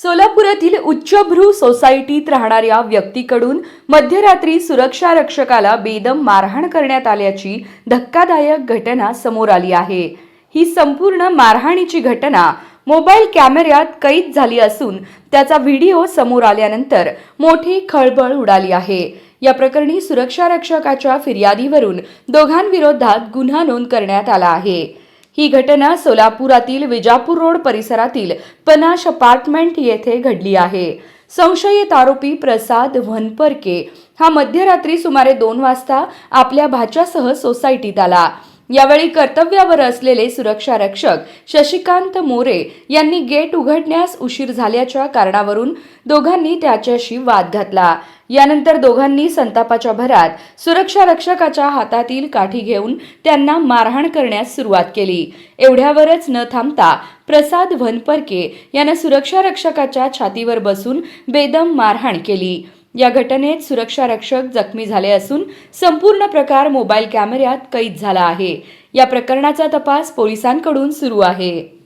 सोलापुरातील उच्चभ्रू सोसायटीत राहणाऱ्या व्यक्तीकडून मध्यरात्री सुरक्षा रक्षकाला बेदम मारहाण करण्यात आल्याची धक्कादायक घटना समोर आली आहे। ही संपूर्ण मारहाणीची घटना मोबाईल कॅमेऱ्यात कैद झाली असून त्याचा व्हिडिओ समोर आल्यानंतर मोठी खळबळ उडाली आहे। या प्रकरणी सुरक्षा रक्षकाच्या फिर्यादीवरून दोघांविरोधात गुन्हा नोंद करण्यात आला आहे। ही घटना सोलापुरातील विजापूर रोड परिसरातील पनाश अपार्टमेंट येथे घडली आहे। संशयित आरोपी प्रसाद वनपरके हा मध्यरात्री सुमारे 2 वाजता आपल्या भाच्यासह सोसायटीत आला। यावेळी कर्तव्यावर असलेले सुरक्षा रक्षक शशिकांत मोरे यांनी गेट उघडण्यास उशीर झाल्याच्या कारणावरून दोघांनी त्याच्याशी वाद घातला। यानंतर दोघांनी संतापाच्या भरात सुरक्षा रक्षकाच्या हातातील काठी घेऊन त्यांना मारहाण करण्यास सुरुवात केली। एवढ्यावरच न थांबता प्रसाद वनपरके याने सुरक्षा रक्षकाच्या छातीवर बसून बेदम मारहाण केली। या घटनेत सुरक्षा रक्षक जखमी झाले असून संपूर्ण प्रकार मोबाईल कॅमेऱ्यात कैद झाला आहे। या प्रकरणाचा तपास पोलिसांकडून सुरू आहे।